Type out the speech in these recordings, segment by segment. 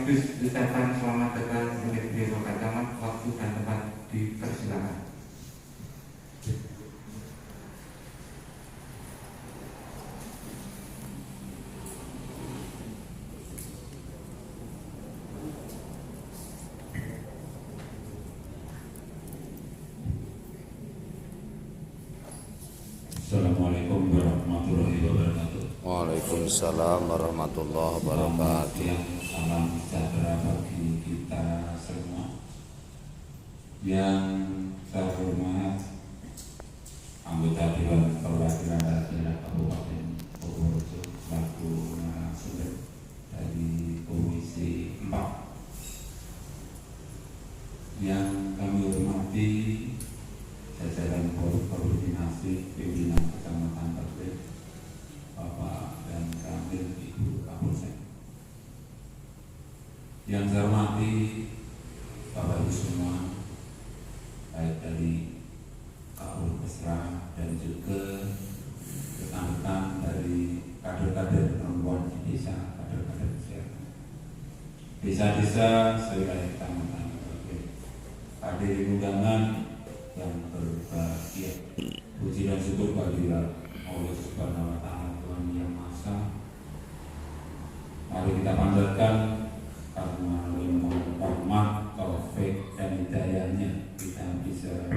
sekaligus ucapan selamat datang untuk Desa Kacaman. Waktu dan tempat dipersilakan. Assalamualaikum warahmatullahi wabarakatuh. Waalaikumsalam warahmatullahi wabarakatuh. Salam sejahtera bagi kita semua. Yang saya hormat anggota Dewan Perwakilan Daerah Kabupaten Purworejo selaku narasumber dari Komisi 4. Yang kami hormati jajaran koordinasi pimpinan kecamatan tertib, Bapak dan Kamil Ibu Kapolsek. Yang saya hormati Bapak Ibu semua, baik dari Kapol Kesra dan juga rekan-rekan dari kader-kader perempuan di desa, kader-kader kesehatan desa-desa sewilayah kecamatan tertib, hadir undangan yang berbahagia. Puji dan syukur bagi Allah Subhanahu wa Ta'ala, Tuhan Yang Maha Esa. Mari kita panjatkan karena limpahan rahmat, taufik dan hidayahnya kita bisa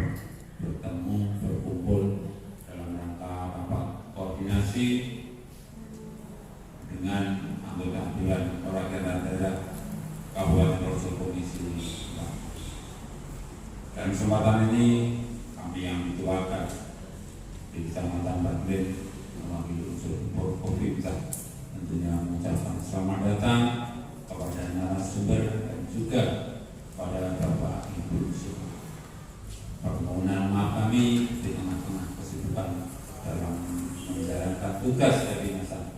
bertemu, berkumpul dalam rangka rapat koordinasi dengan anggota Dewan Perwakilan Daerah Kabupaten Purworejo Komisi 4. Dan kesempatan ini kami yang dituakan di Kecamatan Badlin mewakili unsur Forkopimda tentunya mengucapkan selamat datang kepada narasumber dan juga kepada Bapak Ibu semua. Permohonan maaf kami di tengah-tengah kesibukan dalam menjalankan tugas dari masa.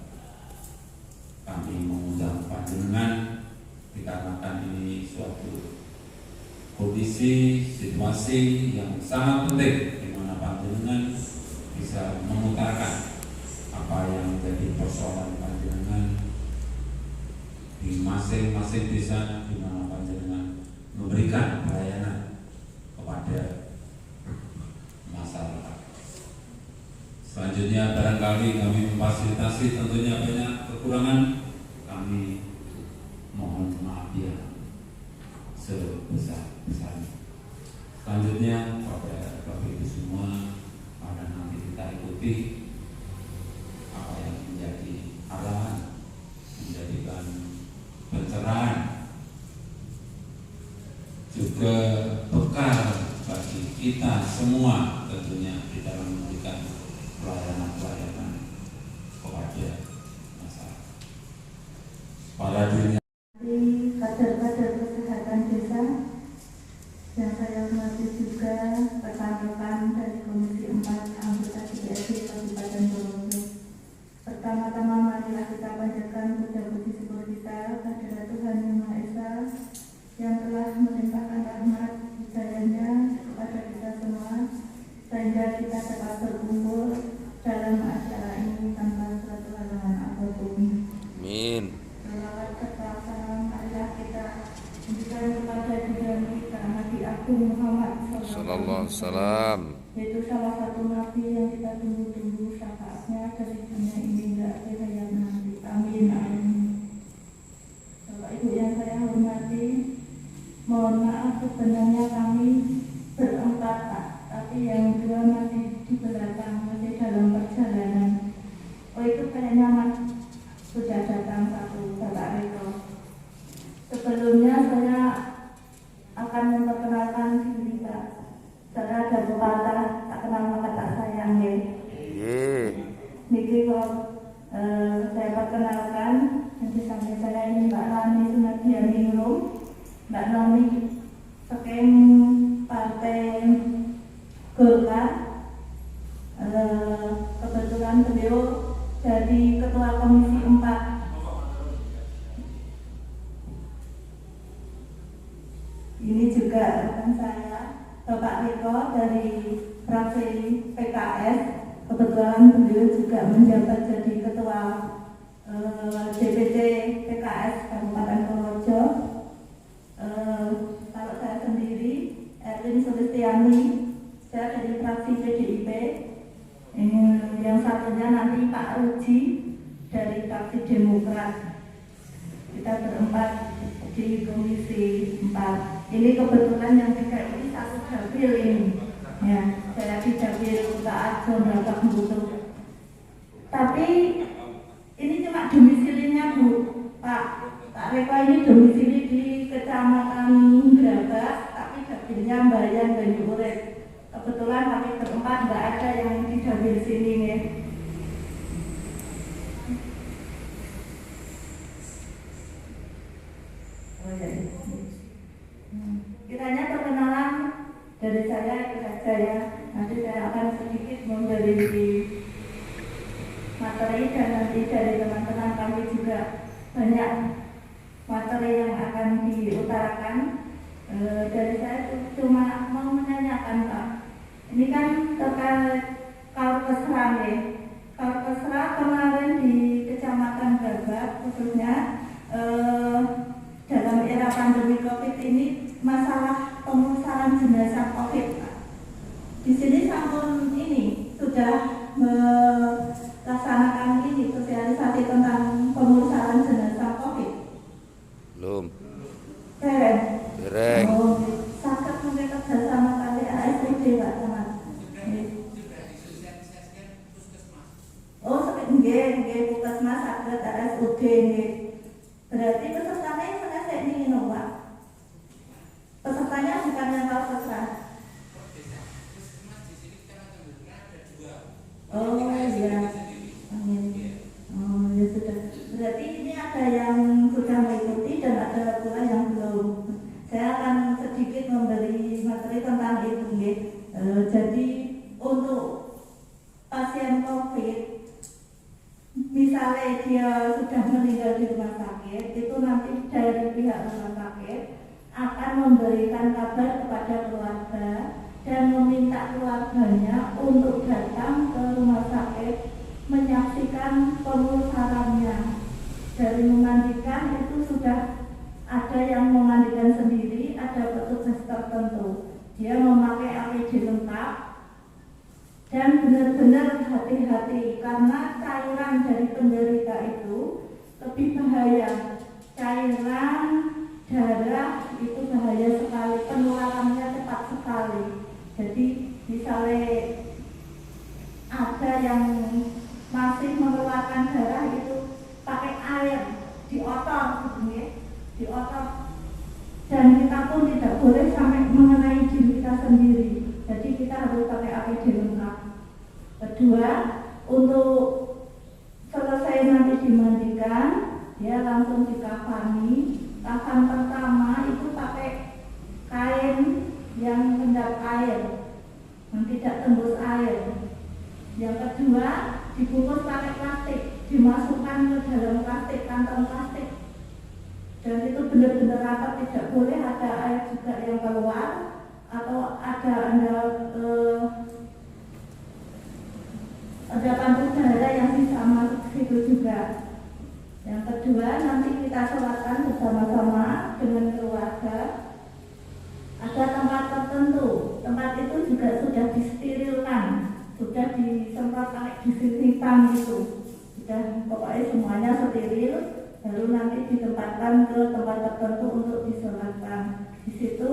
Kami mengundang panjenengan dikarenakan ini suatu kondisi situasi yang sangat penting di mana panjenengan bisa mengutarakan apa yang menjadi persoalan panjenengan di masing-masing desa di mana panjenengan memberikan pelayanan kepada masyarakat. Selanjutnya barangkali kami memfasilitasi tentunya banyak kekurangan, kami mohon maaf ya sebesar-besarnya. Selanjutnya pada Bapak Ibu semua, pada nanti kita ikuti apa yang menjadi arahan, menjadikan pencerahan, juga bekal bagi kita semua tentunya di dalam memberikan pelayanan-pelayanan kepada masyarakat. Para dunia kader-kader kesehatan desa yang saya hormati juga rekan-rekan dari Komisi 4 anggota DPRD Kabupaten Purworejo. Pertama-tama marilah kita panjatkan puja-puji syukur kita kepada Tuhan Yang Maha Esa yang telah melimpahkan rahmat hidayahnya kepada kita semua sehingga kita dapat berkumpul dalam acara ini tanpa suatu halangan apapun. Amin. Salawat serta salam marilah kita memberikan kepada junjungan kita Nabi Agung Muhammad Sallallahu alaihi wasallam. yaitu salah satu nabi yang kita tunggu-tunggu syafaatnya dari dunia ini hingga akhir hayat nanti. Amin amin. Bapak Ibu yang saya hormati, mohon maaf sebenarnya kami berempat Pak, tapi yang dua masih di belakang, masih dalam perjalanan. Oh itu kayaknya sudah datang satu Bapak Rito. Sebelumnya saya akan memperkenalkan diri Pak. Saya ada pepatah tak kenal maka tak sayang ya. Niki kalau saya perkenalkan, nanti sampai saya ini Mbak Rani Sunardianingrum, Mbak Nomi saking Partai Golkar. Kebetulan beliau jadi Ketua Komisi 4. Ini juga rekan saya Bapak Riko dari fraksi PKS. Kebetulan beliau juga menjabat jadi Ketua DPD PKS Kabupaten Purworejo. di Komisi 4. Ini kebetulan yang 3 ini satu dapil ini. Ya, saya di dapil Taat Zona Butuh. Tapi ini cuma domisilinya Bu, Pak Reko ini domisili di Kecamatan Grabas, tapi dapilnya Mbayan Banyu Urip. Kebetulan kami berempat nggak ada yang di dapil sini nih. Oh ya, kiranya perkenalan dari saya itu saja ya. Nanti saya akan sedikit memberi materi dan nanti dari teman-teman kami juga banyak materi yang akan diutarakan. Dari saya cuma mau menanyakan Pak, ini kan terkait Kalpesra ya. Kalpesra kemarin di Kecamatan Grabas khususnya dalam era pandemi COVID ini masalah pemulasaran jenazah COVID Pak. Di sini sampun ini sudah melaksanakan ini sosialisasi tentang pemulasaran jenazah COVID. Belum. Dereng. Dereng. Sakit mungkin kerjasama kali ASUD Pak teman. Oh, sakit nggih puskesmas sakit ASUD nggih. Berarti pesertanya yang selesai nih Pak. Pesertanya bukan yang Kalpesra. Oh iya. Amin. Oh ya sudah. Berarti ini ada yang sudah mengikuti dan ada pula yang belum. Saya akan sedikit memberi materi tentang itu nggih. Jadi untuk pasien COVID, misalnya dia sudah meninggal di rumah sakit, itu nanti dari pihak rumah sakit akan memberikan kabar kepada keluarga dan meminta keluarganya untuk datang ke rumah sakit menyaksikan pemulasarannya. Dari memandikan itu sudah ada yang memandikan sendiri, ada petugas tertentu. Dia memakai APD lengkap dan benar-benar hati-hati karena cairan dari penderita itu lebih bahaya. Cairan darah itu bahaya sekali, penularannya cepat sekali. Jadi misalnya ada yang masih mengeluarkan darah itu pakai air diotor gitu, diotor, dan kita pun tidak boleh sampai mengenai diri kita sendiri. Jadi kita harus pakai APD lengkap. Kedua, untuk selesai nanti dimandikan, dia langsung dikafani. Kafan pertama itu pakai kain yang kendap air, yang tidak tembus air. Yang kedua, dibungkus pakai plastik, dimasukkan ke dalam plastik, kantong plastik, dan itu benar-benar rapat, tidak boleh ada air juga yang keluar atau ada pantu darah yang bisa masuk ke situ juga. Yang kedua, nanti kita sholatkan bersama-sama dengan keluarga. Ada tempat tertentu, tempat itu juga sudah disterilkan, sudah disemprot pakai disinfektan itu, sudah pokoknya semuanya steril. Baru nanti ditempatkan ke tempat tertentu untuk disolatkan. Di situ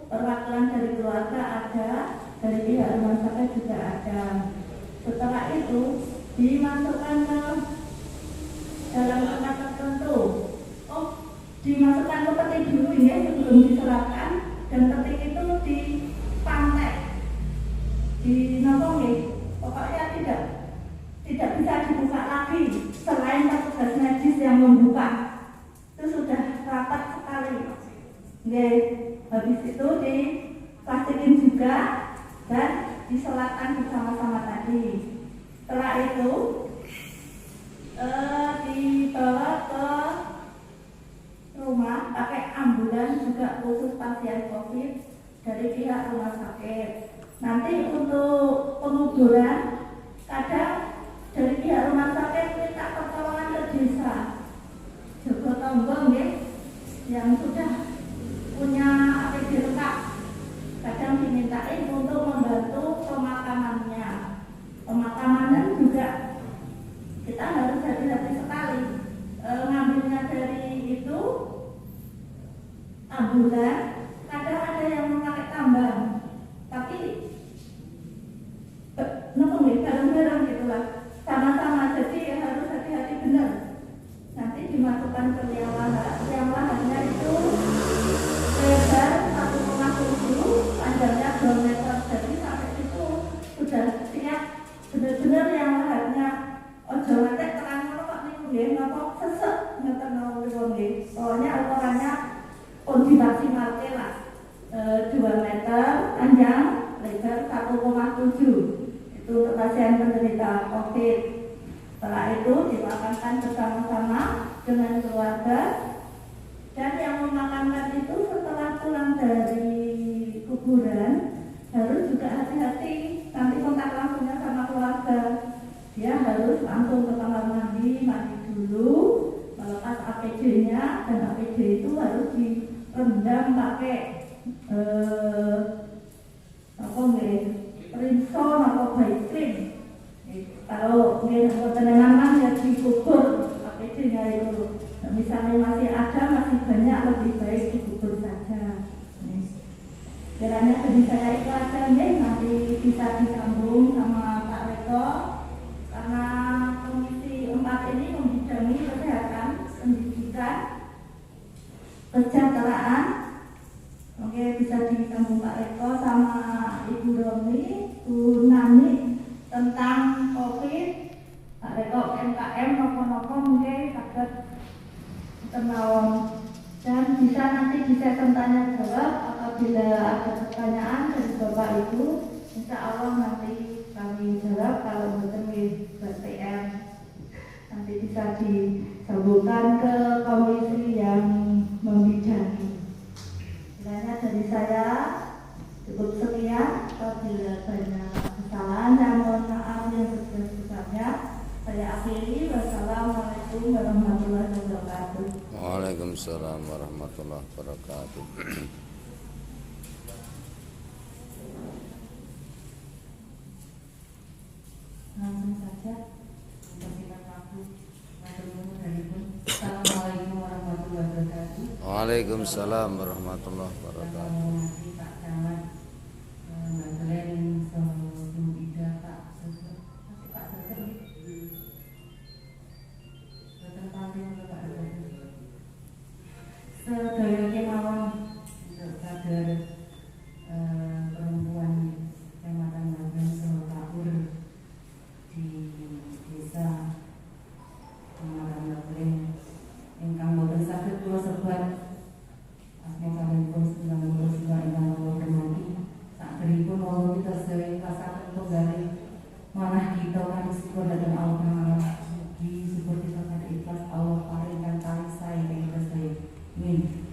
perwakilan dari keluarga ada, dari pihak rumah sakit juga ada. Setelah itu dimasukkan ke dalam tempat tertentu. Oh, dimasukkan ke peti dulu ya sebelum disolatkan, dan peti itu dipantek, dinopong ya. Pokoknya tidak bisa dibuka lagi selain petugas medis yang membuka. Itu sudah rapat sekali. Nggih, habis itu diplastikin juga dan disolatkan bersama-sama tadi. Setelah itu dibawa ke rumah pakai ambulan juga khusus pasien COVID dari pihak rumah sakit. Nanti untuk penguburan kadang dari pihak rumah sakit minta pertolongan ke desa Jogotonggong ya, yang sudah punya APD lengkap. Kadang dimintain untuk membantu pemakamannya. Pemakaman juga kita harus hati-hati sekali ngambilnya dari itu yang lebar 1,7 itu untuk pasien penderita COVID. Setelah itu dimakamkan bersama-sama dengan keluarga, dan yang memakamkan itu setelah pulang dari kuburan harus juga hati-hati, nanti kontak langsungnya sama keluarga. Dia harus langsung ke kamar mandi dulu, melepas APD-nya, dan APD itu harus direndam pakai Rinson atau Baikrim. Kalau tenanan ya dikubur APD-nya itu. Nah, misalnya masih ada, masih banyak, lebih baik dikubur saja. Kiranya bagi saya itu aja nih, nanti bisa disambung sama Pak Reto, karena Komisi 4 ini membidangi kesehatan, pendidikan, kesejahteraan. Oke, bisa disambung Pak Reto sama Ibu Romi, Bu Nani tentang COVID, Pak Reto MKM, nopo-nopo mungkin agak kenal, dan bisa nanti bisa tanya jawab apabila ada pertanyaan dari Bapak Ibu. Insya Allah nanti kami jawab, kalau bertemu BPM nanti bisa disambungkan ke komisi yang membidangi. Kiranya dari saya cukup sekian. Apabila banyak kesalahan dan mohon maaf yang sebesar-besarnya, saya akhiri. Wassalamualaikum warahmatullahi wabarakatuh. Waalaikumsalam warahmatullahi wabarakatuh. Langsung saja membersihkan waktu. Assalamualaikum warahmatullahi wabarakatuh. Waalaikumsalam warahmatullahi wabarakatuh. Pak Camat, Mbak Glenn, Bu Ida, Pak Sesek, Pak Sesek, sedaya kemawon untuk kader perempuan Kecamatan Bagan Sehopapur di desa Kecamatan Bagan ingkang boten saged kula sebat asmanipun sedaya ingkang kula hormati. Sakderipun monggo kita sedaya kasaken tunggali manah kita kan syukur dhateng Allah Taala. Mugi syukur kita kada ikhlas Allah paringkan kali sae kita sedaya. Amin.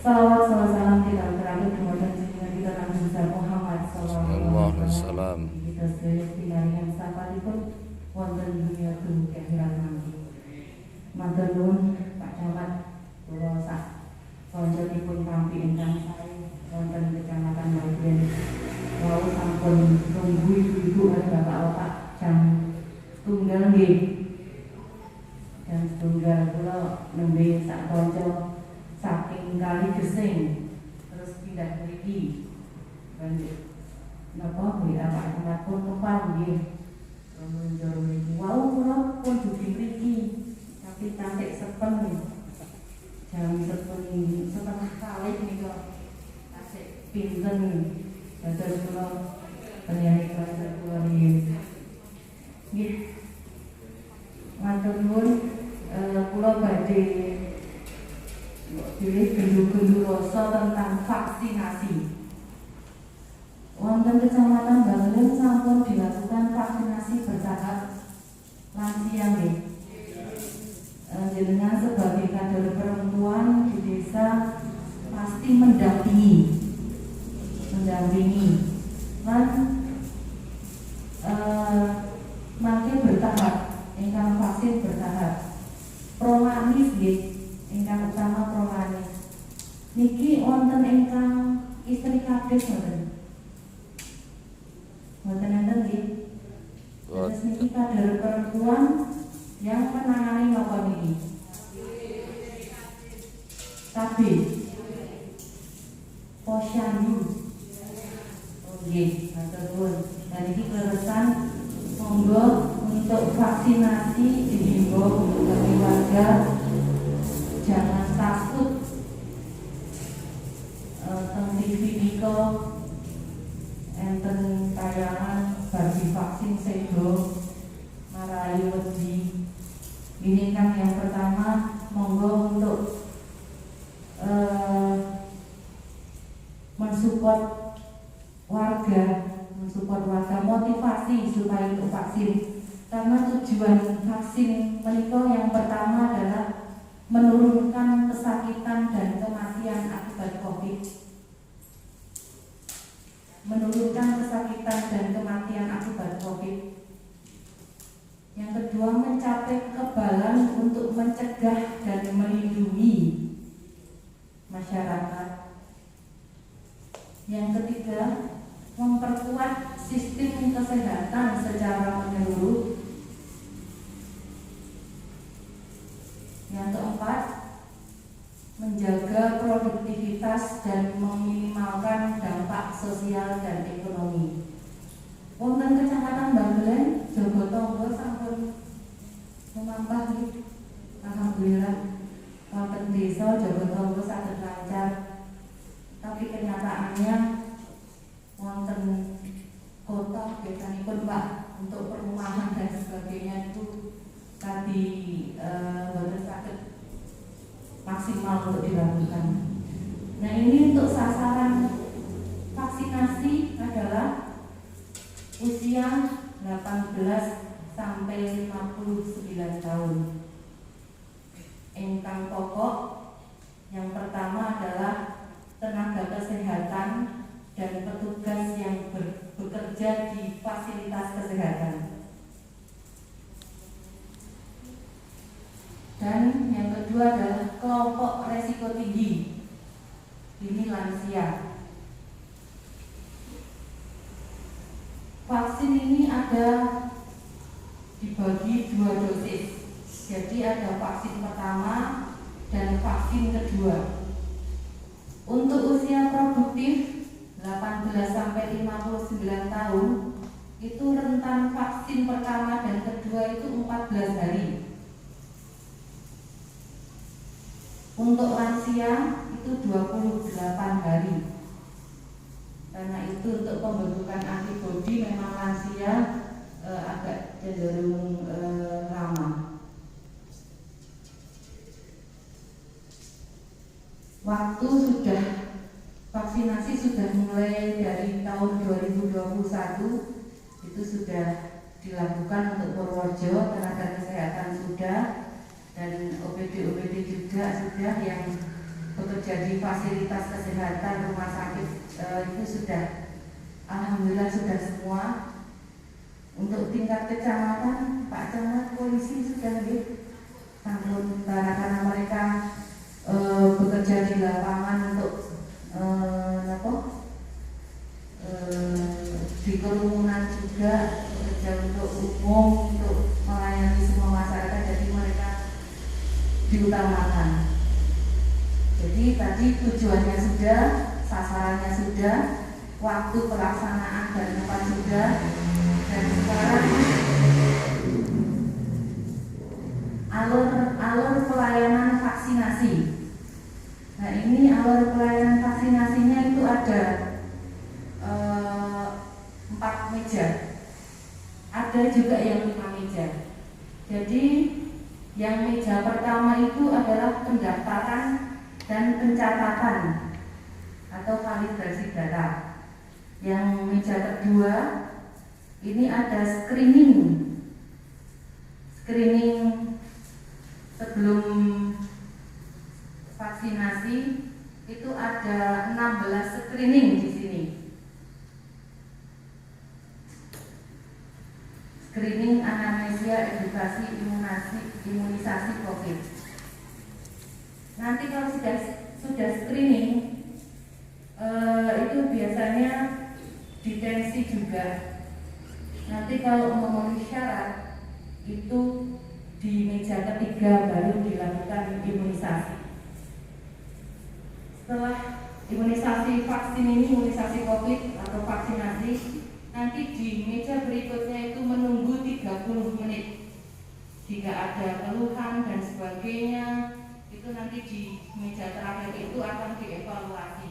Salawat salam kita terakhir kepada junjungan kita Nabi besar Muhammad sallallahu alaihi wasallam. Kita sedaya pinaringan sapanipun wonten dunia tuh akhirat nanti. Matur nuwun Pak Camat, kula sak konconipun tampi ingkang sae wonten Kecamatan Bagan. Wau sampun nunggu ibu-ibu lan bapak-bapak jam tunggal nggih. Dan setunggal kula nembe sak kanca saking Kali Gesing terus pindah mriki. Napa kuwi Pak Camat pun kepal nggih. Menjur mriki wau kula pun dugi mriki. Tapi cantik sepen jam setengah kali nika kasih pinten dados kula penyanyi kelas kula nggih. Nggih. Matur nuwun, kula badhe pilih gendu-gendu rasa tentang vaksinasi. Wonten Kecamatan Bagan sampun dilakukan vaksinasi bertahap lansia nggih. Jenengan sebagai kader perempuan di desa pasti mendampingi dan makin bertahap, ingkang vaksin bertahap. Prolanis nggih, ingkang utama prolanis. Niki wonten ingkang istri kades mboten. Mboten enten nggih. Terus niki kader perempuan yang menangani napa niki? KB Posyandu. Nggih, matur nuwun. Dan iki kleresan monggo untuk vaksinasi dihimbau untuk warga jangan takut. Teng TV nika enten tayangan bagi vaksin sedo marai wedi. Ini kan yang pertama, monggo untuk mensupport warga, mensupport warga, motivasi supaya untuk vaksin. Karena tujuan vaksin menikah yang pertama adalah menurunkan kesakitan dan kematian akibat COVID. Menurunkan kesakitan dan kematian akibat COVID. Yang kedua, mencapai kekebalan untuk mencegah dan melindungi masyarakat. Yang ketiga, memperkuat sistem kesehatan secara menyeluruh. Yang keempat, menjaga produktivitas dan meminimalkan dampak sosial dan ekonomi. Wonten Kecamatan Bagelen, Jogotonggo sampun memampah nggih. Alhamdulillah wonten desa Jogotonggo saged lancar. Tapi kenyataannya wonten kota biasanipun Pak untuk perumahan dan sebagainya itu tadi boten saged maksimal untuk dilakukan. Nah, ini untuk sasaran vaksinasi adalah usia 18 sampai 59 tahun. Ingkang pokok yang pertama adalah tenaga kesehatan dan petugas yang bekerja di fasilitas kesehatan. Dan yang kedua adalah kelompok resiko tinggi. Ini lansia. Vaksin ini ada dibagi 2 dosis. Jadi ada vaksin pertama dan vaksin kedua. Untuk usia produktif 18 sampai 59 tahun itu rentan vaksin pertama dan kedua itu 14 hari. Untuk lansia itu 28 hari. Karena itu untuk pembentukan antibodi memang lansia agak cenderung lama. Waktu sudah vaksinasi sudah mulai dari tahun 2021 itu sudah dilakukan untuk Purworejo, tenaga kesehatan sudah, dan OPD juga sudah yang bekerja di fasilitas kesehatan rumah sakit itu sudah, alhamdulillah sudah semua. Untuk tingkat kecamatan, Pak Camat, polisi sudah sampun karena mereka bekerja di lapangan untuk di kerumunan juga, bekerja untuk umum, untuk melayani semua masyarakat, jadi mereka diutamakan. Jadi tadi tujuannya sudah, sasarannya sudah, waktu pelaksanaan dan tempat sudah, dan sekarang alur pelayanan vaksinasi. Nah, ini alur pelayanan vaksinasinya itu ada 4 meja, ada juga yang 5 meja. Jadi yang meja pertama itu adalah pendaftaran dan pencatatan atau validasi data. Yang meja kedua ini ada screening sebelum vaksinasi itu ada 16 screening di sini. Screening, anamnesia, edukasi, imunisasi COVID. Nanti kalau sudah screening itu biasanya detensi juga. Nanti kalau memenuhi syarat itu di meja ketiga baru dilakukan imunisasi. Setelah imunisasi vaksin ini, imunisasi COVID atau vaksinasi, nanti di meja berikutnya itu menunggu 30 menit. Jika ada keluhan dan sebagainya, itu nanti di meja terakhir itu akan dievaluasi.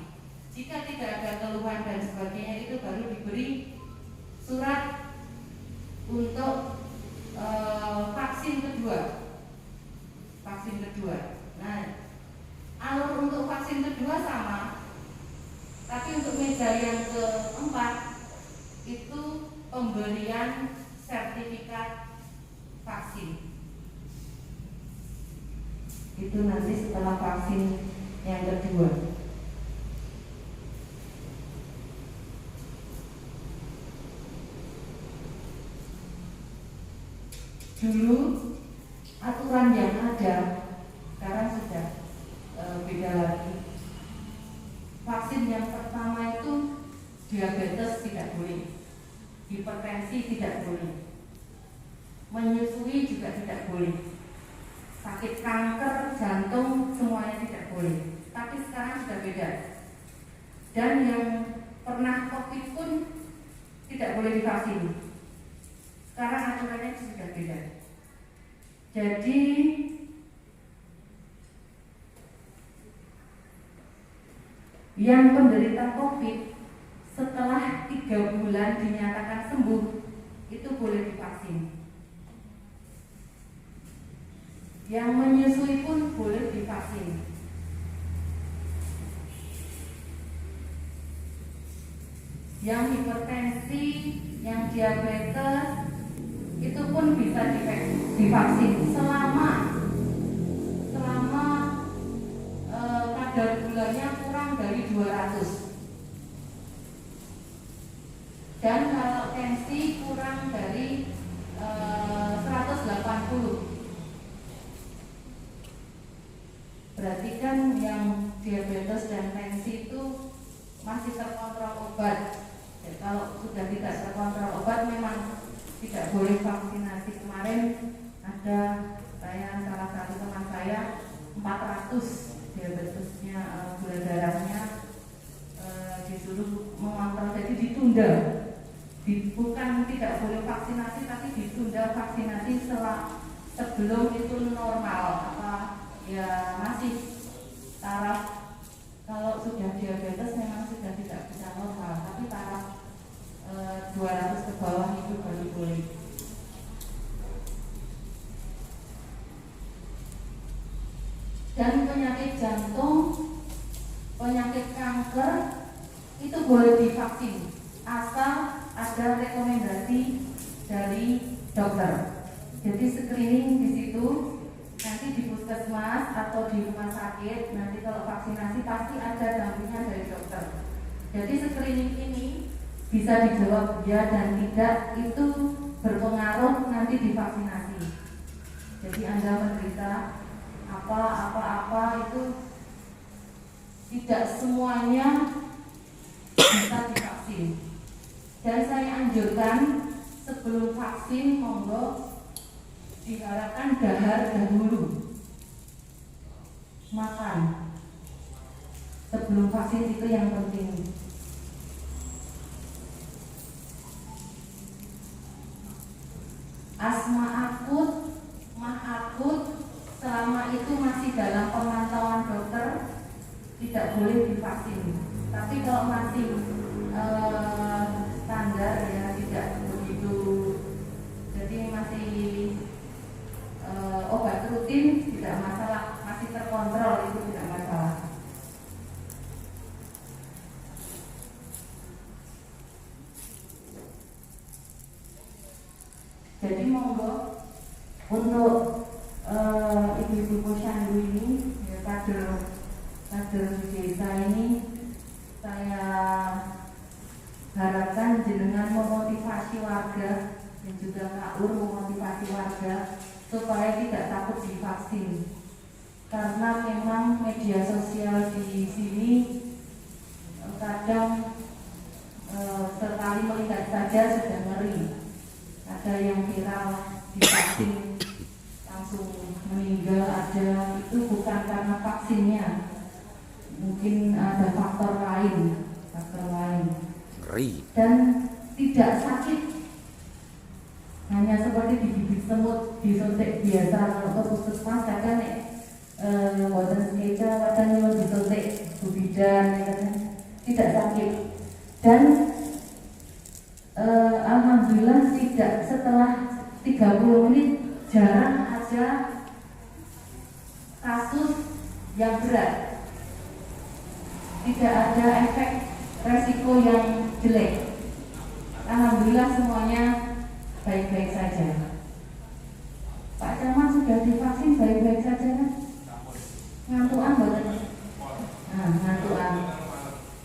Jika tidak ada keluhan dan sebagainya, itu baru diberi surat untuk vaksin kedua. Nah, alur untuk vaksin kedua sama, tapi Tapi untuk meja yang keempat itu pemberian sertifikat vaksin. Itu nanti setelah vaksin yang kedua. Dulu aturan yang ada sekarang sudah beda lagi. Vaksin yang pertama itu diabetes tidak boleh, hipertensi tidak boleh, menyusui juga tidak boleh, sakit kanker, jantung semuanya tidak boleh. Tapi sekarang sudah beda. Dan yang pernah COVID pun tidak boleh divaksin. Sekarang aturannya sudah beda. Jadi yang penderita COVID setelah 3 bulan dinyatakan sembuh itu boleh divaksin. Yang menyusui pun boleh divaksin. Yang hipertensi, yang diabetes itu pun bisa divaksin selama kadar gulanya kurang dari 200. Dan kalau tensi kurang dari 180. Berarti kan yang diabetes dan tensi itu masih terkontrol obat. Ya, kalau sudah tidak terkontrol obat memang tidak boleh vaksinasi. Kemarin ada salah satu teman saya 400 diabetesnya, gula darahnya disuruh mengontrol, jadi ditunda. Bukan tidak boleh vaksinasi, tapi ditunda vaksinasi sebelum itu normal, apa ya masih taraf. Kalau sudah diabetes memang sudah tidak bisa normal, tapi taraf 200 ke bawah itu baru boleh. Dan penyakit jantung, penyakit kanker itu boleh divaksin asal ada rekomendasi dari dokter. Jadi screening di situ, nanti di puskesmas atau di rumah sakit, nanti kalau vaksinasi pasti ada dampingan dari dokter. Jadi screening ini bisa dijawab ya dan tidak, itu berpengaruh nanti divaksinasi. Jadi Anda menderita apa itu tidak semuanya bisa divaksin. Dan saya anjurkan sebelum vaksin monggo diharapkan dahar dahulu, makan sebelum vaksin, itu yang penting. Asma akut, mah akut, selama itu masih dalam pemantauan dokter tidak boleh divaksin. Tapi kalau masih standar ya tidak begitu, jadi masih obat rutin tidak masalah, masih terkontrol, itu tidak masalah. Jadi monggo untuk ibu-ibu posyandu ini, ya, kader di desa ini, saya harapkan jenengan memotivasi warga dan juga Kak Ur memotivasi warga supaya tidak takut divaksin, karena memang media sosial di sini kadang sekali melihat saja sudah ngeri. Ada yang viral divaksin langsung meninggal, ada, itu bukan karena vaksinnya, mungkin ada faktor lain. Dan tidak sakit, hanya seperti digigit semut, disuntik biasa. Kalau ke puskesmas kadang buatan sekeca, kadang yang disuntik bidan, tidak sakit. Dan alhamdulillah tidak, setelah 30 menit jarang ada kasus yang berat, tidak ada efek resiko yang jelek. Alhamdulillah semuanya baik-baik saja. Pak Camat sudah divaksin baik-baik saja kan? Ngantuan betul? Nah, ngantuan.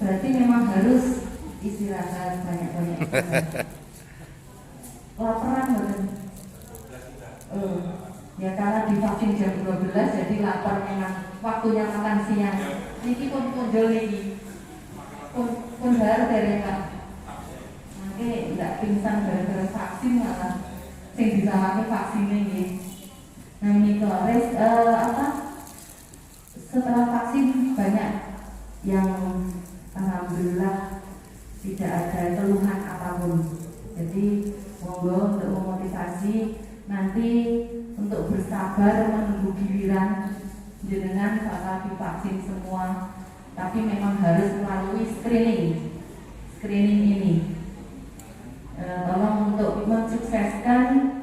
Berarti memang harus istirahat banyak-banyak. Laparan betul? Ya karena divaksin jam 12 jadi lapar memang waktunya makan siang. Niki pun punjul niki. Pun baru dari Pak. Nanti enggak pingsan gara-gara vaksin malah sing disalahke vaksinnya nggih. Nah menika setelah vaksin banyak yang alhamdulillah tidak ada keluhan apapun. Jadi monggo untuk memotivasi nanti untuk bersabar menunggu giliran jenengan bakal divaksin semua, tapi memang harus melalui screening ini. Tolong untuk mensukseskan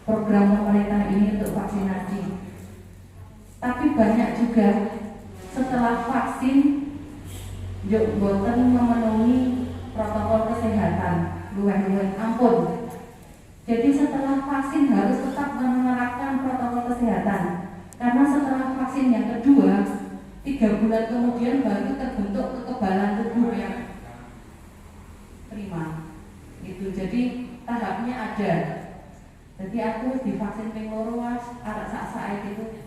program pemerintah ini untuk vaksinasi. Tapi banyak juga setelah vaksin boten memenuhi protokol kesehatan, luwih-luwih ampun. Jadi setelah vaksin harus tetap menerapkan protokol kesehatan. Karena setelah vaksin yang kedua, 3 bulan kemudian baru terbentuk kekebalan tubuh yang prima. Itu jadi tahapnya ada. Jadi aku divaksin ping 2 arek sak itu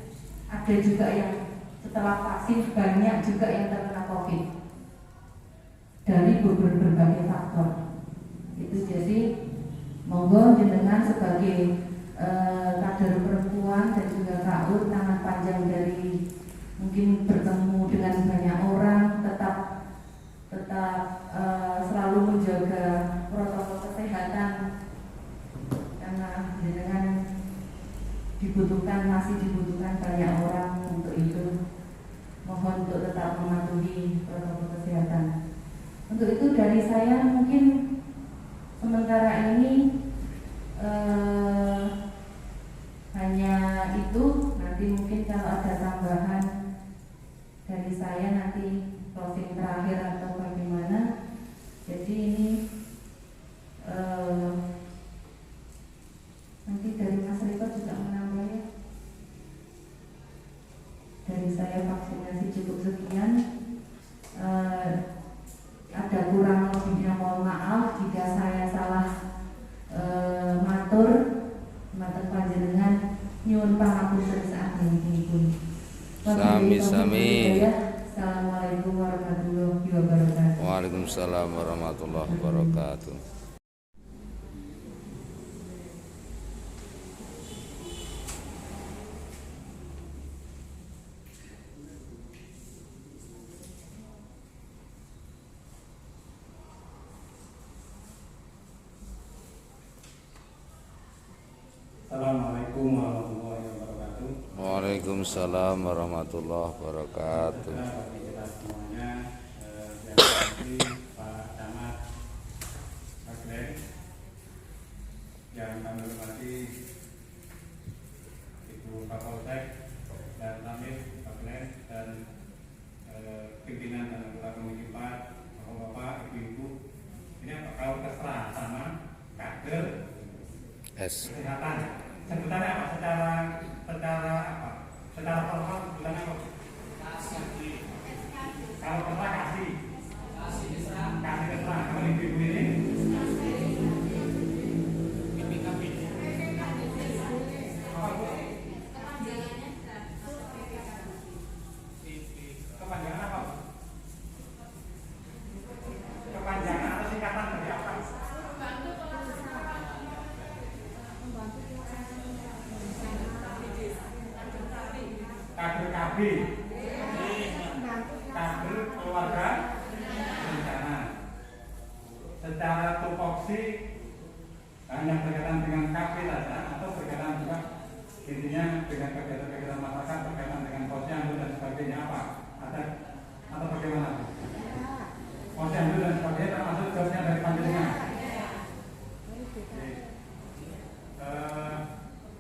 ada juga yang setelah vaksin banyak juga yang terkena COVID dari berbagai faktor. Itu jadi monggo jenengan sebagai kader perempuan dan juga KUR tangan panjang dari mungkin bertemu dengan banyak orang tetap selalu menjaga protokol kesehatan karena jenengan masih dibutuhkan banyak orang untuk itu. Mohon untuk tetap mematuhi protokol kesehatan. Untuk itu dari saya mungkin sementara ini hanya itu. Nanti mungkin kalau ada tambahan dari saya nanti closing terakhir atau bagaimana. Jadi ini nanti dari Mas Riko juga menambah ya. Dari saya vaksinasi cukup sekian. Ada kurang lebihnya mohon maaf jika saya salah matur panjenengan nyuwun pangapunten saking-saking. Sami-sami. Assalamualaikum warahmatullahi wabarakatuh. Waalaikumsalam warahmatullahi wabarakatuh. Assalamualaikum warahmatullahi wabarakatuh. Waalaikumsalam warahmatullahi wabarakatuh. Bagi kita semuanya, yang hormati Pak Camat, Pak Glenn, yang kami hormati Ibu Kapolsek dan Tamir, Pak Glenn, dan pimpinan dan anggota Komisi 4, Bapak-bapak, Ibu-ibu. Ini apa? Kalau terserah sama kader kesehatan. Sebutannya apa? Secara apa? Secara formal sebutannya apa? Kalau kita kasih keserang. Kalau ibu-ibu ini kepanjangan apa? Kepanjangan atau singkatan dari apa? Kader KB, kader keluarga berencana. Secara tupoksi hanya berkaitan dengan KB saja atau berkaitan juga intinya dengan kegiatan-kegiatan masyarakat berkaitan dengan posyandu dan sebagainya apa? Ada atau bagaimana? Posyandu dan sebagainya termasuk jobnya dari panjenengan.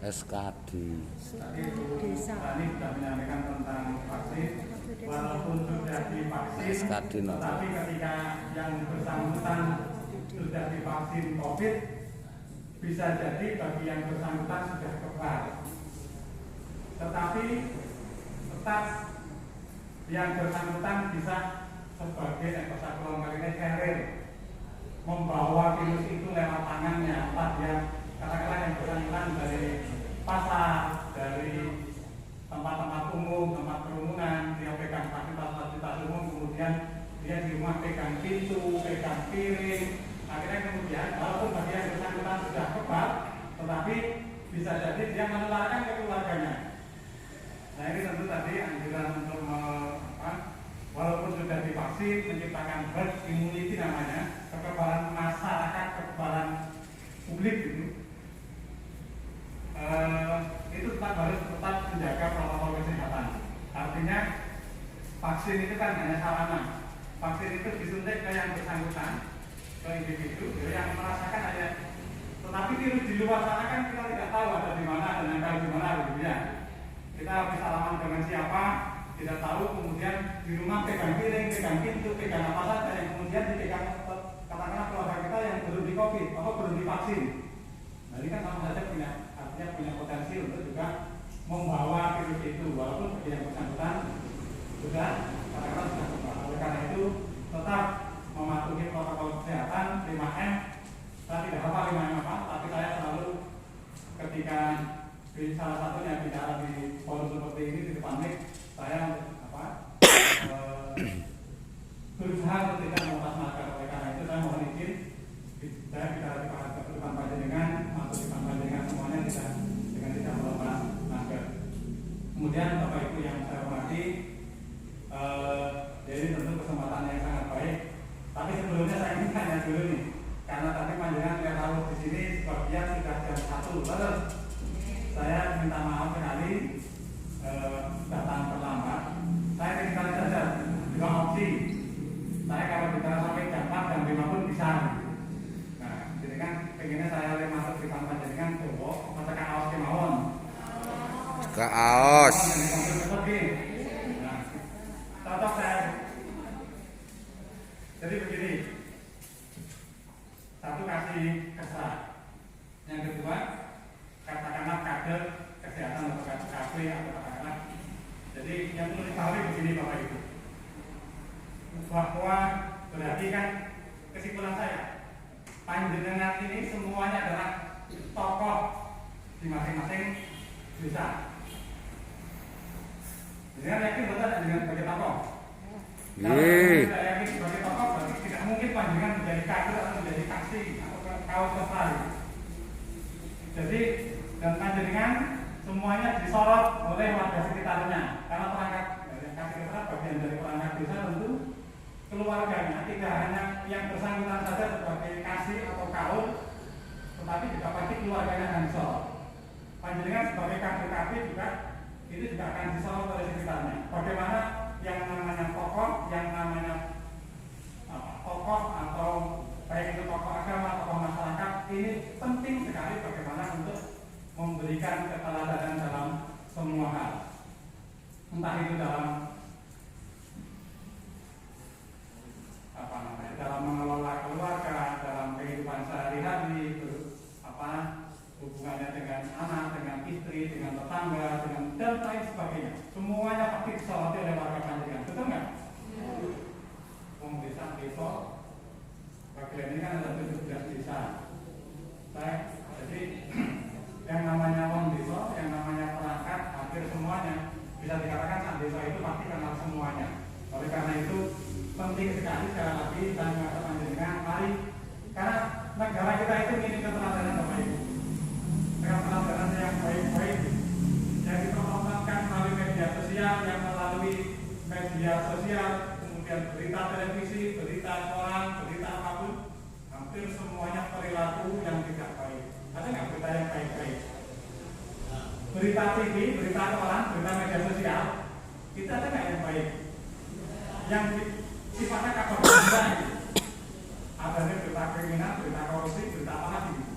SKD. Tadi Bu Tani sudah menyampaikan tentang vaksin. walaupun sudah divaksin, SKD no. tetapi ketika yang bersangkutan sudah divaksin COVID, bisa jadi bagi yang bersangkutan sudah kebal. Tetapi tetap yang bersangkutan bisa sebagai carrier, membawa virus itu lewat tangannya. Entah dia katakanlah yang bersangkutan dari pasar, dari tempat-tempat umum, tempat kerumunan, dia pegang fasilitas umum, kemudian dia di rumah pegang pintu, pegang piring. Akhirnya kemudian walaupun bagi yang bersangkutan sudah kebal, tetapi bisa jadi dia menularkan ke keluarganya. Nah ini tentu tadi anjuran untuk walaupun sudah divaksin, menciptakan herd immunity namanya, kekebalan masyarakat, kekebalan publik gitu. Itu tetap harus tetap menjaga protokol kesehatan. Artinya vaksin itu kan hanya sarana. Vaksin itu disuntik ke yang bersangkutan, ke individu yang merasakan aja. Tetapi virus di luar sana kan kita tidak tahu ada di mana dan nempel di mana gitu ya. Kita habis salaman dengan siapa, tidak tahu, kemudian di rumah pegang piring, pegang pintu, pegang apa saja yang kemudian dipegang katakanlah keluarga kita yang belum di COVID atau belum divaksin. Nah ini kan sama saja punya potensi untuk juga membawa virus itu, walaupun bagi yang bersangkutan sudah katakanlah sudah kebal. Oleh karena itu tetap mematuhi protokol kesehatan 5M. Saya tidak hafal 5M apa, tapi saya selalu ketika di salah satunya bicara di forum seperti ini di depan mic, saya berusaha untuk tidak melepas masker. Oleh karena itu saya mohon izin saya bicara di depan panjenengan atau di depan panjenengan semuanya tidak melepas masker. Kemudian Bapak Ibu yang saya hormati, jadi tentu kesempatan yang sangat baik. Tapi sebelumnya saya ingin tanya dulu nih, karena tadi panjenengan tidak tahu di sini sebagian sudah jam 1, betul? Saya minta maaf sekali datang terlambat. Saya ingin saja dua opsi. Saya kalau bicara sampai jam 4 jam 5 pun bisa. Nah, jadi kan pengennya saya masuk di depan panjenengan coba masa kaos kemauan. Kaos. Nah, cocok saya. Jadi begini. Satu kasih kesan. Yang kedua, katakanlah kader kesehatan atau kader KB atau katakanlah. Jadi yang perlu dipahami begini Bapak Ibu, bahwa berarti kan kesimpulan saya, panjenengan ini semuanya adalah tokoh di masing-masing desa. Dengan yakin betul dengan sebagai tokoh. Kalau tidak yakin sebagai tokoh, berarti tidak mungkin panjenengan menjadi kader atau menjadi saksi atau kaos besar. Jadi dan panjenengan semuanya disorot oleh warga sekitarnya, karena perangkat kasih keterangan bagian dari perangkat desa tentu keluarganya, tidak hanya yang bersangkutan saja sebagai kasih atau kaum, tetapi juga pasti keluarganya akan disorot. Panjenengan sebagai kader KB juga itu juga akan disorot oleh sekitarnya. Bagaimana yang namanya tokoh, yang namanya tokoh atau baik itu tokoh agama, tokoh masyarakat, ini penting sekali bagaimana untuk memberikan keteladanan dalam semua hal, entah itu dalam dalam mengelola keluarga, dalam kehidupan sehari-hari, hubungannya dengan anak, dengan istri, dengan tetangga, dengan dan lain sebagainya. Semuanya pasti disoroti oleh warga panjenengan, betul nggak? Desa bagian ini kan ada 17 desa. Jadi yang namanya wong desa, yang namanya perangkat, hampir semuanya bisa dikatakan sak desa itu pasti kenal semuanya. Oleh karena itu penting sekali sekali lagi saya mengatakan dengan mari, karena negara kita itu ingin keteladanan Bapak Ibu, keteladanan yang baik-baik yang dipromokan melalui media sosial, yang melalui media sosial, kemudian berita televisi, berita koran, berita apapun, hampir semuanya perilaku yang tidak baik. Ada nggak berita yang baik-baik? Berita TV, berita koran, berita media sosial, kita ada nggak yang baik? Yang sifatnya kabar gembira gitu. Adanya berita kriminal, berita korupsi, berita apa lagi gitu.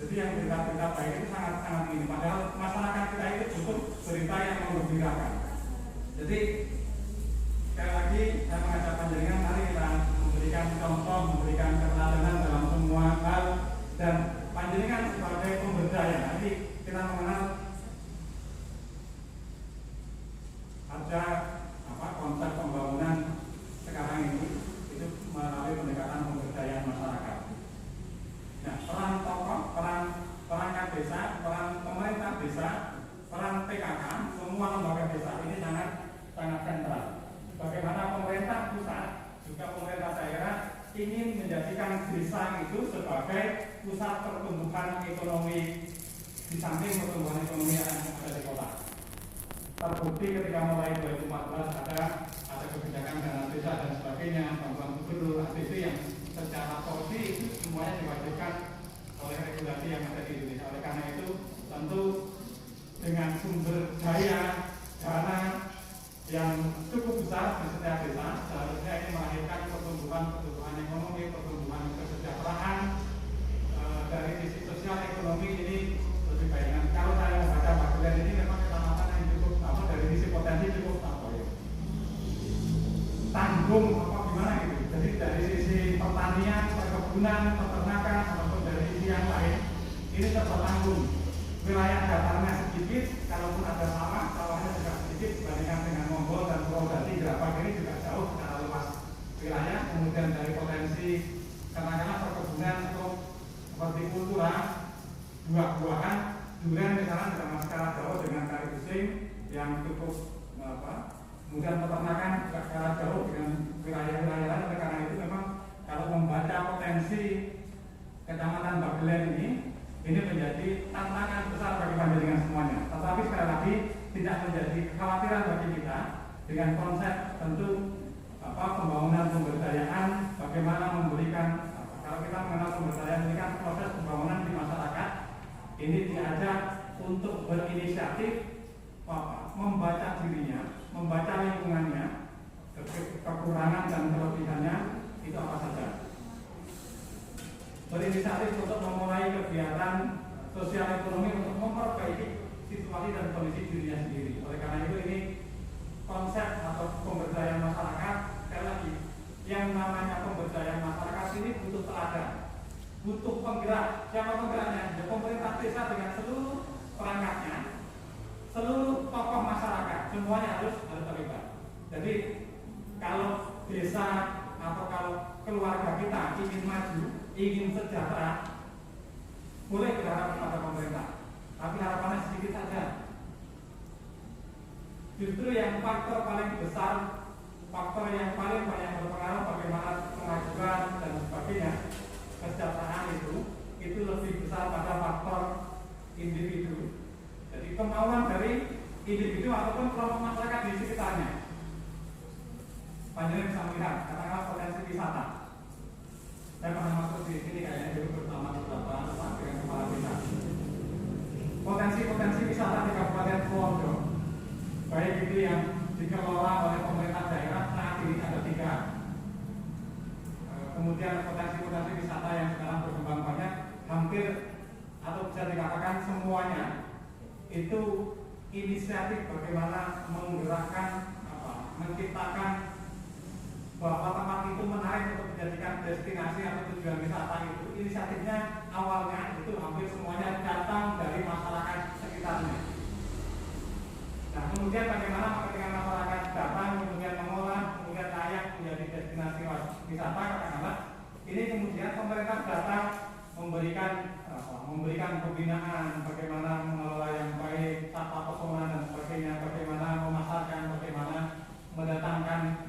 Jadi yang berita-berita baik itu sangat-sangat minim. Padahal masyarakat kita itu cukup berita yang menggembirakan. Jadi sekali lagi saya mengajak panjenengan, mari kita memberikan contoh, memberikan keteladanan dalam semua hal, dan panjenengan sebagai pemberdaya. Nanti kita mengenal ada konsep pembangunan sekarang ini itu melalui pendekatan pemberdayaan masyarakat. Nah, peran tokoh, peran perangkat desa, peran pemerintah desa, peran PKK, semua lembaga desa ini sangat sentral. Bagaimana pemerintah pusat juga pemerintah daerah ingin menjadikan desa itu sebagai pusat pertumbuhan ekonomi di samping pertumbuhan ekonomi yang ada di kota. Terbukti ketika mulai 2014 ada kebijakan dana desa dan sebagainya, bantuan gubernur APC yang secara porsi itu semuanya diwajibkan oleh regulasi yang ada di Indonesia. Oleh karena itu tentu dengan sumber daya dana yang cukup besar di setiap desa, seharusnya ini melahirkan pertumbuhan ekonomi, pertumbuhan kesejahteraan dari sisi sosial ekonomi ini lebih baik. Nah, kalau saya membaca Pak Glenn ini memang kecamatan yang cukup dari sisi potensi cukup tanggung gimana gitu. Jadi dari sisi pertanian, perkebunan, peternakan ataupun dari sisi yang lain ini tertanggung. Wilayah datarnya sedikit, kalaupun ada sawahnya juga sedikit dibandingkan dengan Monggol dan Purwodadi. Gerabak ini juga jauh secara luas wilayah. Kemudian dari potensi katakanlah perkebunan untuk seperti kultura, buah-buahan, durian misalnya sama secara jauh dengan kari pusing yang cukup kemudian peternakan juga secara jauh dengan wilayah-wilayah lain. Oleh karena itu memang kalau membaca potensi Kecamatan Bagelen ini menjadi tantangan besar bagi panjenengan semuanya. Tetapi sekali lagi tidak menjadi kekhawatiran bagi kita dengan konsep tentu pembangunan pemberdayaan, bagaimana memberikan kalau kita mengenal pemberdayaan ini kan proses pembangunan di masyarakat ini diajak untuk berinisiatif, membaca dirinya, membaca lingkungannya, kekurangan dan kelebihannya itu apa saja. Berinisiatif untuk memulai kegiatan sosial ekonomi untuk memperbaiki situasi dan kondisi dirinya sendiri. Oleh karena itu ini konsep atau pemberdayaan masyarakat, sekali lagi yang namanya pemberdayaan masyarakat ini butuh teladan, butuh penggerak. Siapa penggeraknya? Ya, pemerintah desa dengan seluruh perangkatnya, seluruh tokoh masyarakat, semuanya harus terlibat. Jadi kalau desa atau kalau keluarga kita ingin maju, ingin sejahtera, boleh berharap kepada pemerintah, tapi harapannya sedikit saja. Justru yang faktor paling besar, faktor yang paling banyak berpengaruh bagaimana kemajuan dan sebagainya, kesejahteraan itu lebih besar pada faktor individu. Jadi kemauan dari individu ataupun kelompok masyarakat di sekitarnya. Panjenengan bisa melihat, katakanlah potensi wisata. Saya pernah masuk di sini kayaknya dulu bersama beberapa dengan kepala desa. Potensi wisata di Kabupaten Purworejo, baik itu yang dikelola oleh pemerintah daerah saat ini ada 3. Kemudian potensi wisata yang sekarang berkembang banyak, hampir atau bisa dikatakan semuanya itu inisiatif bagaimana menggerakkan, menciptakan bahwa tempat itu menarik untuk dijadikan destinasi atau tujuan wisata itu. Inisiatifnya awalnya itu hampir semuanya datang dari masyarakat sekitarnya. Nah, kemudian bagaimana ketika masyarakat datang, kemudian mengolah, kemudian layak menjadi destinasi wisata, katakanlah ini kemudian pemerintah datang memberikan pembinaan, bagaimana mengelola yang baik, tata pesona dan sebagainya, bagaimana memasarkan, bagaimana mendatangkan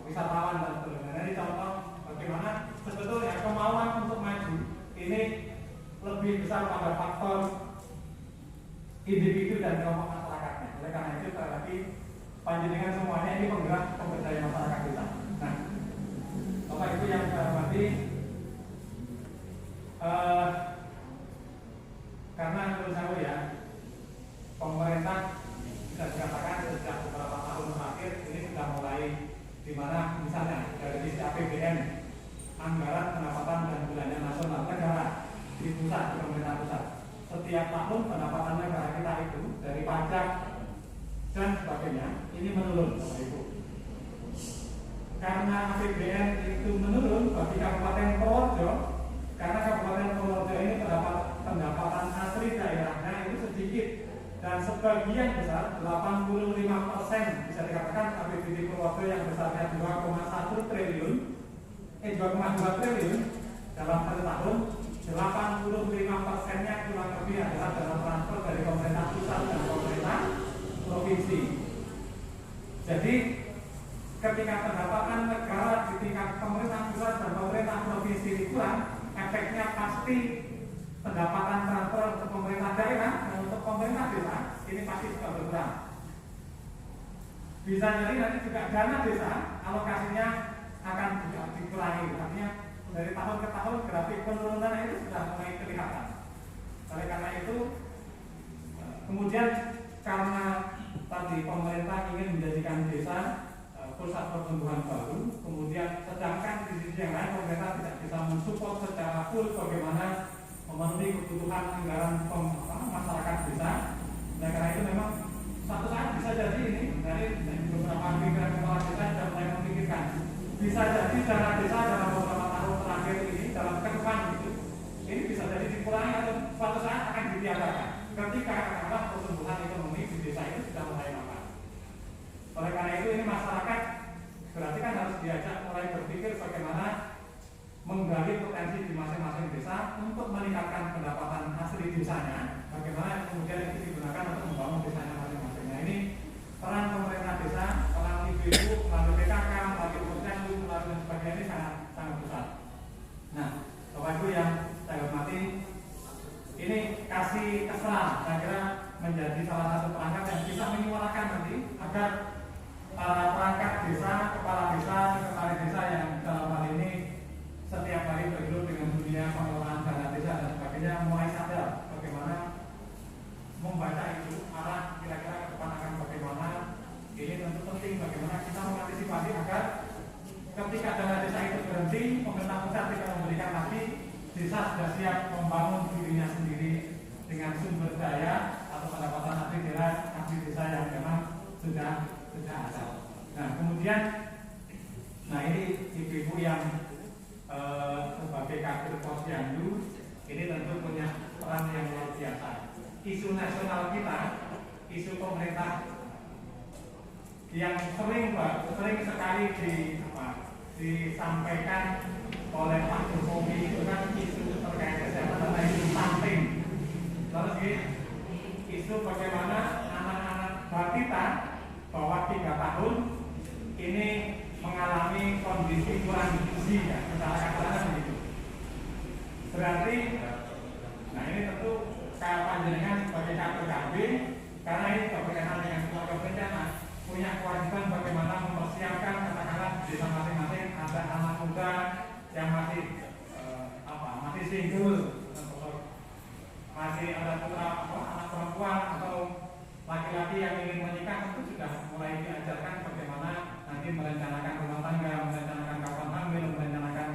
wisatawan dan sebagainya. Jadi contoh bagaimana sebetulnya kemauan untuk maju ini lebih besar pada faktor individu dan kelompok masyarakatnya. Oleh karena itu sekali lagi panjenengan semuanya ini penggerak pemberdayaan masyarakat kita. Nah, Bapak Ibu yang saya hormati, karena menurut saya ya pemerintah bisa dikatakan sejak beberapa tahun terakhir ini sudah mulai di mana misalnya dari sisi APBN, anggaran pendapatan dan belanja nasional negara di pusat, di pemerintah pusat, setiap tahun pendapatan negara kita itu dari pajak dan sebagainya ini menurun, Bapak Ibu. karena APBN itu menurun bagi Kabupaten Purworejo, karena Kabupaten Purworejo ini pendapatan asli daerahnya itu sedikit dan sebagian besar 85% bisa dikatakan APBD Purworejo yang besarnya 2,1 triliun 2,2 triliun dalam 1 tahun, 85%-nya kurang lebih adalah dana transfer dari pemerintah pusat dan pemerintah provinsi. Jadi ketika pendapatan negara di tingkat pemerintah pusat dan pemerintah provinsi kurang, efeknya pasti pendapatan transfer untuk pemerintah daerah dan untuk pemerintah desa ini pasti juga berkurang. Bisa jadi nanti juga dana desa alokasinya akan juga dikurangi, artinya dari tahun ke tahun grafik penurunan itu sudah mulai kelihatan. Oleh karena itu, kemudian karena tadi pemerintah ingin menjadikan desa pusat pertumbuhan baru, kemudian sedangkan di sisi yang lain pemerintah tidak bisa mensupport secara full bagaimana memenuhi kebutuhan anggaran masyarakat desa. Oleh karena itu memang suatu saat bisa jadi ini dari beberapa pikiran kepala desa sudah mulai memikirkan bisa jadi dana desa dalam beberapa tahun terakhir ini dalam ke depan itu ini bisa jadi dikurangi atau suatu saat akan ditiadakan ketika pertumbuhan ekonomi di desa itu sudah mulai lambat. Oleh karena itu ini masyarakat berarti kan harus diajak mulai berpikir bagaimana menggali potensi di masing-masing desa untuk meningkatkan pendapatan asli desanya, bagaimana kemudian itu digunakan untuk membangun desanya masing-masing. Nah ini peran pemerintah desa, peran ibu-ibu, melalui PKK, melalui posyandu, melalui dan sebagainya ini sangat besar. Nah, Bapak Ibu yang saya hormati, ini kasih keseran, saya kira menjadi salah satu perangkat yang bisa menyuarakan nanti agar para perangkat desa, kepala desa, sekretaris desa yang dalam hal ini setiap hari bergelut dengan dunia pengelolaan dana desa dan sebagainya mulai sadar bagaimana membaca itu arah kira-kira ke depan akan bagaimana. Ini tentu penting bagaimana kita mengantisipasi agar ketika dana desa itu berhenti, pemerintah pusat tidak memberikan lagi, desa sudah siap membangun dirinya sendiri dengan sumber daya atau pendapatan asli desa yang memang sudah ada. Nah kemudian, nah ini ibu-ibu yang sebagai kader posyandu ini tentu punya peran yang luar biasa. Isu nasional kita, isu pemerintah yang sering sekali disampaikan oleh Pak Jokowi itu kan isu terkait kesehatan dan isu stunting. Terus isu bagaimana anak-anak balita bawah 3 tahun ini mengalami kondisi kurang gizi, ya, secara kasarnya begitu. Berarti, nah ini tentu kayak panjenengan sebagai KPKB, karena ini berkaitan dengan keluarga berencana, punya kewajiban bagaimana mempersiapkan katakanlah di desa masing-masing ada anak muda yang masih masih single, masih ada putra anak perempuan atau laki-laki yang ingin menikah, tentu sudah mulai diajarkan bagaimana nanti merencanakan rumah tangga, merencanakan kapan hamil, merencanakan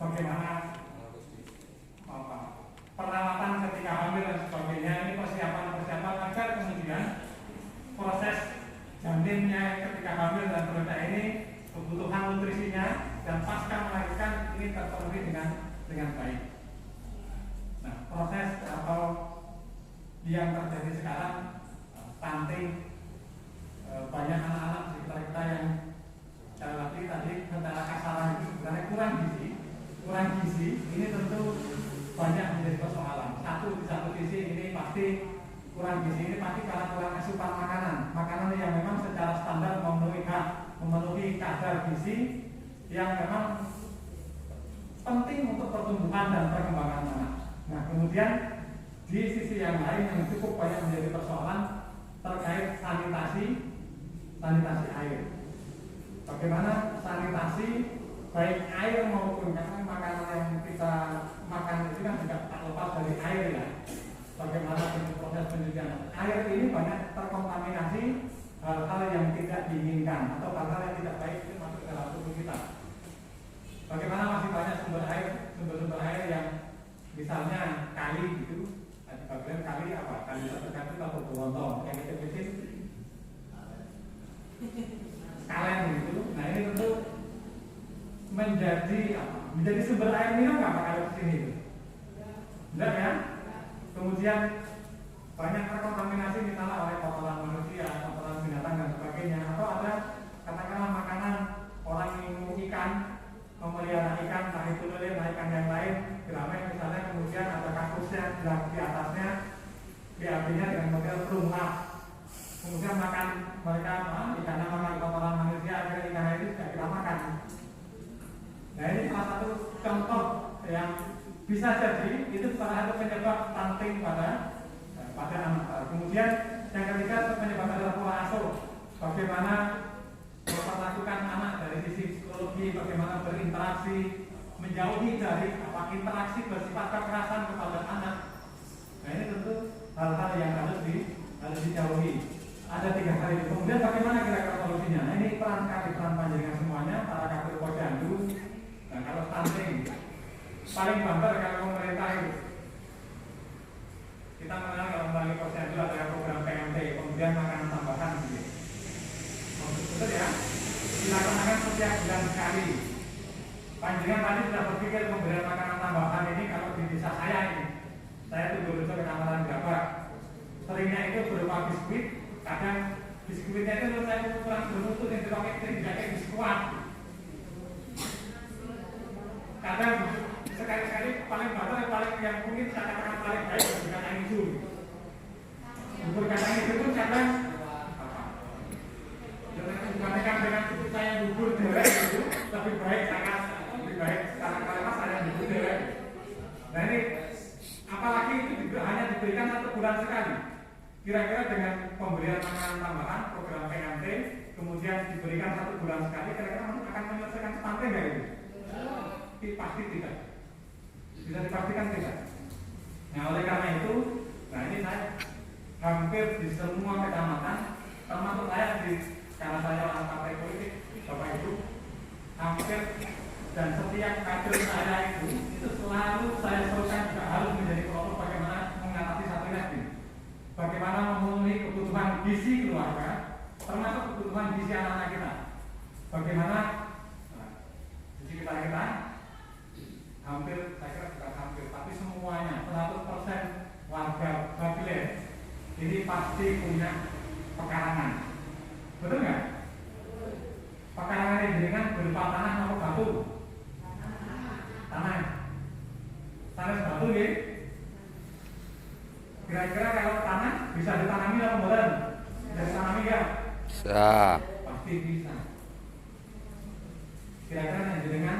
bagaimana perawatan ketika hamil dan sebagainya. Ini persiapan agar kemudian proses janinnya ketika hamil dan berada ini kebutuhan nutrisinya dan pasca melahirkan ini terpenuhi dengan baik. Nah proses atau yang terjadi sekarang stunting, banyak anak-anak di sekitar kita yang tadi secara kasaran itu sebenarnya kurang gizi. Ini tentu banyak menjadi persoalan. Di satu sisi ini pasti kurang gizi, ini pasti karena kurang asupan makanan yang memang secara standar memenuhi kadar gizi yang memang penting untuk pertumbuhan dan perkembangan anak. Nah kemudian di sisi yang lain yang cukup banyak menjadi persoalan terkait sanitasi air. Bagaimana sanitasi baik air maupun karena makanan yang kita makan itu kan juga tak lepas dari air, ya. Bagaimana proses pencucian air ini banyak terkontaminasi hal-hal yang tidak diinginkan atau hal-hal yang tidak baik itu masuk ke dalam tubuh kita. Bagaimana masih banyak sumber-sumber air yang misalnya kali gitu. Di bagian kali apa? Kali satu atau berontong yang kecil-kecil kalian gitu. Nah ini tentu menjadi sumber air minum nggak Pak kalau kesini itu? Enggak ya? Kemudian banyak terkontaminasi misalnya oleh kotoran manusia, kotoran binatang dan sebagainya, atau ada katakanlah makanan orang minum ikan, memelihara ikan, entah itu lele, entah ikan yang lain, geramen misalnya, kemudian ada kakusnya di atasnya, BAB-nya dengan model perumah. Kemudian makan mereka ikannya makan kotoran manusia, akhirnya ikannya itu tidak kita makan. Nah ini salah satu contoh yang bisa jadi itu salah satu penyebab stunting pada anak. Kemudian yang ketiga penyebab adalah pola asuh. Bagaimana memperlakukan anak dari sisi psikologi, bagaimana berinteraksi, menjauhi dari interaksi bersifat kekerasan kepada anak. Nah ini tentu hal-hal yang harus dijauhi. Ada 3 hal itu. Kemudian bagaimana kira-kira solusinya? Nah ini peran panjenengan semuanya, para kader Posyandu. Nah kalau stunting paling banter kalau pemerintah itu kita mengenal kalau melalui Posyandu ada program PMT, kemudian makanan tambahan gitu. Betul ya? Dilaksanakan setiap bulan sekali. Panjenengan tadi sudah berpikir pemberian makanan tambahan ini kalau di desa saya ini, saya tuh berusaha ke Kecamatan Gabak. Seringnya itu berupa biskuit, kadang biskuitnya itu menurut saya kurang bermutu yang dipakai biskuat. Kadang sekali-sekali paling banter paling yang mungkin saya katakan paling baik bubur kacang hijau. Bubur kacang hijau pun kadang dibandingkan dengan saya bubur derek itu lebih baik karena saya bubur derek. Nah ini apalagi itu juga hanya diberikan 1 bulan sekali. Kira-kira dengan pemberian makanan tambahan program PMT kemudian diberikan 1 bulan sekali, kira-kira akan menyelesaikan stunting nggak itu? Pasti tidak. Bisa dipastikan tidak. Nah oleh karena itu, nah ini saya hampir di semua kecamatan, termasuk saya karena saya orang partai politik, Bapak Ibu, hampir dan setiap kader saya itu selalu saya serukan juga harus menjadi kelompok bagaimana mengatasi satu lagi, bagaimana memenuhi kebutuhan gizi keluarga, termasuk kebutuhan gizi anak-anak kita, bagaimana gizi kita hampir, saya kira bukan hampir, tapi semuanya 100% warga Babilen ini pasti punya pekarangan, betul nggak? Pekarangan ini dengan berupa tanah atau batu? Tanah batu ya. Kira-kira kalau tanah bisa ditanami atau belum? Bisa ditanami ya? Bisa. Pasti bisa. Kira-kira dengan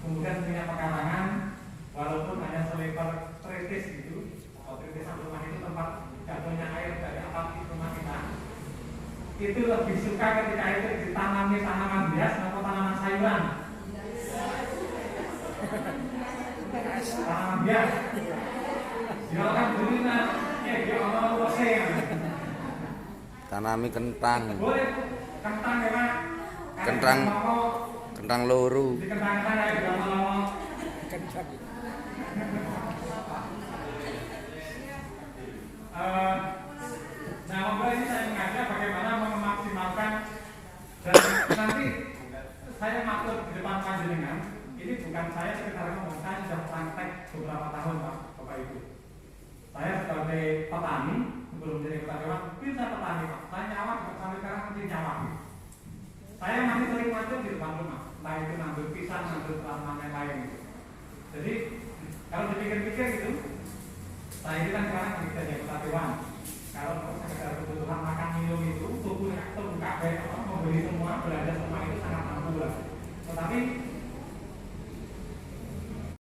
kemudian punya pekarangan, walaupun hanya selebar tritis gitu, atau tritisan rumah itu tempat jatuhnya air dari atap rumah kita, itu lebih suka ketika itu ditanami tanaman hias atau tanaman sayuran. Tanaman hias. Silakan dulu ya Allah loseng. Tanami kentang. Boleh kentang ya Pak. Kentang loro. Di kentang-kentang ya di lama-lama. Nah, ngobrol ini saya mengajak bagaimana memaksimalkan dan nanti saya maklum di depan panjenengan. Ini bukan saya sekedar ngomong, saya sudah praktek beberapa tahun Pak, Bapak Ibu. Saya sebagai petani, sebelum jadi petani, bisa petani Pak. Saya nyawak sampai sekarang masih nyawak. Saya masih sering macet di depan rumah, entah itu ngambil pisang, ngambil tanaman yang lain. Jadi kalau dipikir-pikir gitu, saya ini kan sekarang bisa jadi petaniwan. Kalau sekedar kebutuhan makan minum itu tubuh kabeh membeli semua, belanja semua itu sangat mampu lah. Tetapi